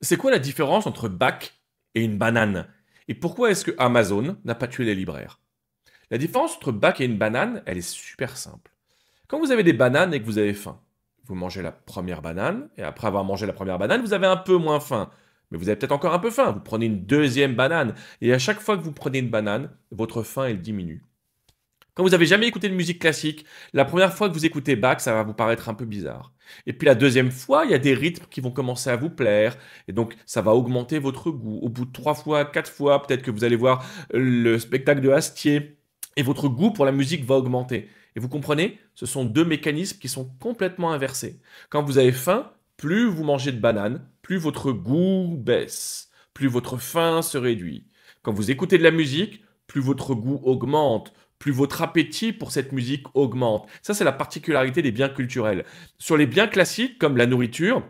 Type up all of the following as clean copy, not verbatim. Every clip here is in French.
C'est quoi la différence entre bac et une banane? Et pourquoi est-ce que Amazon n'a pas tué les libraires? La différence entre bac et une banane, elle est super simple. Quand vous avez des bananes et que vous avez faim, vous mangez la première banane, et après avoir mangé la première banane, vous avez un peu moins faim. Mais vous avez peut-être encore un peu faim, vous prenez une deuxième banane, et à chaque fois que vous prenez une banane, votre faim, elle diminue. Quand vous n'avez jamais écouté de musique classique, la première fois que vous écoutez Bach, ça va vous paraître un peu bizarre. Et puis la deuxième fois, il y a des rythmes qui vont commencer à vous plaire, et donc ça va augmenter votre goût. Au bout de 3 fois, 4 fois, peut-être que vous allez voir le spectacle de Astier, et votre goût pour la musique va augmenter. Et vous comprenez, ce sont deux mécanismes qui sont complètement inversés. Quand vous avez faim, plus vous mangez de bananes, plus votre goût baisse, plus votre faim se réduit. Quand vous écoutez de la musique, plus votre goût augmente, plus votre appétit pour cette musique augmente. Ça, c'est la particularité des biens culturels. Sur les biens classiques, comme la nourriture,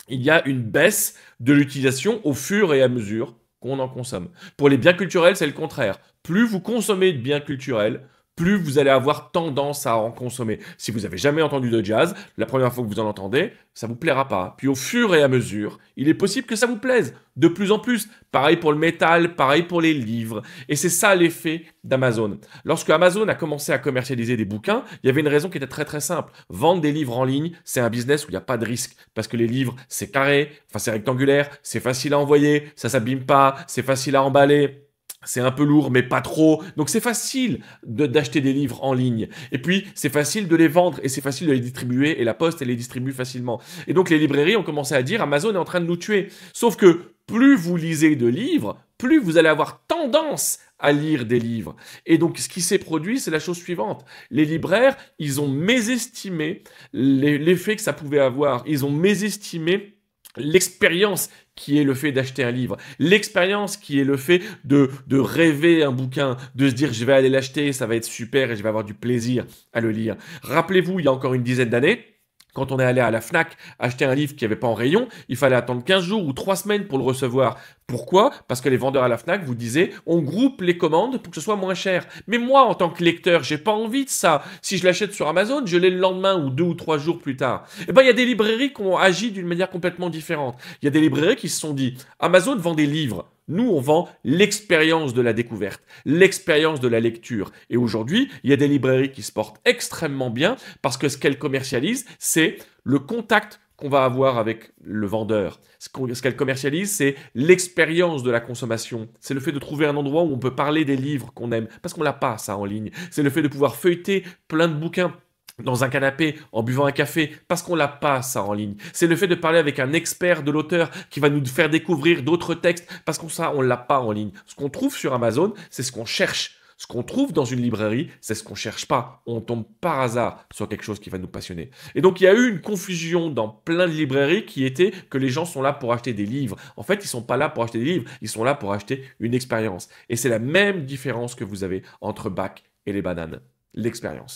il y a une baisse de l'utilisation au fur et à mesure qu'on en consomme. Pour les biens culturels, c'est le contraire. Plus vous consommez de biens culturels, plus vous allez avoir tendance à en consommer. Si vous avez jamais entendu de jazz, la première fois que vous en entendez, ça vous plaira pas. Puis au fur et à mesure, il est possible que ça vous plaise de plus en plus. Pareil pour le métal, pareil pour les livres. Et c'est ça l'effet d'Amazon. Lorsque Amazon a commencé à commercialiser des bouquins, il y avait une raison qui était très très simple. Vendre des livres en ligne, c'est un business où il n'y a pas de risque. Parce que les livres, c'est carré, enfin c'est rectangulaire, c'est facile à envoyer, ça s'abîme pas, c'est facile à emballer. C'est un peu lourd, mais pas trop. Donc c'est facile d'acheter des livres en ligne. Et puis c'est facile de les vendre et c'est facile de les distribuer. Et la Poste, elle les distribue facilement. Et donc les librairies ont commencé à dire Amazon est en train de nous tuer. Sauf que plus vous lisez de livres, plus vous allez avoir tendance à lire des livres. Et donc ce qui s'est produit, c'est la chose suivante. Les libraires, ils ont mésestimé l'effet que ça pouvait avoir. Ils ont mésestimé l'expérience qui est le fait d'acheter un livre, l'expérience qui est le fait de rêver un bouquin, de se dire je vais aller l'acheter, ça va être super et je vais avoir du plaisir à le lire. Rappelez-vous, il y a encore une dizaine d'années, quand on est allé à la Fnac acheter un livre qui n'avait pas en rayon, il fallait attendre 15 jours ou 3 semaines pour le recevoir. Pourquoi? Parce que les vendeurs à la Fnac vous disaient on groupe les commandes pour que ce soit moins cher. Mais moi, en tant que lecteur, j'ai pas envie de ça. Si je l'achète sur Amazon, je l'ai le lendemain ou 2 ou 3 jours plus tard. Eh ben, il y a des librairies qui ont agi d'une manière complètement différente. Il y a des librairies qui se sont dit Amazon vend des livres. Nous, on vend l'expérience de la découverte, l'expérience de la lecture. Et aujourd'hui, il y a des librairies qui se portent extrêmement bien parce que ce qu'elles commercialisent, c'est le contact qu'on va avoir avec le vendeur. Ce qu'elle commercialise, c'est l'expérience de la consommation. C'est le fait de trouver un endroit où on peut parler des livres qu'on aime, parce qu'on l'a pas ça en ligne. C'est le fait de pouvoir feuilleter plein de bouquins dans un canapé en buvant un café parce qu'on l'a pas ça en ligne. C'est le fait de parler avec un expert de l'auteur qui va nous faire découvrir d'autres textes parce qu'on ça on l'a pas en ligne. Ce qu'on trouve sur Amazon, c'est ce qu'on cherche. Ce qu'on trouve dans une librairie, c'est ce qu'on cherche pas. On tombe par hasard sur quelque chose qui va nous passionner. Et donc il y a eu une confusion dans plein de librairies qui était que les gens sont là pour acheter des livres. En fait, ils sont pas là pour acheter des livres, ils sont là pour acheter une expérience. Et c'est la même différence que vous avez entre Bach et les bananes. L'expérience.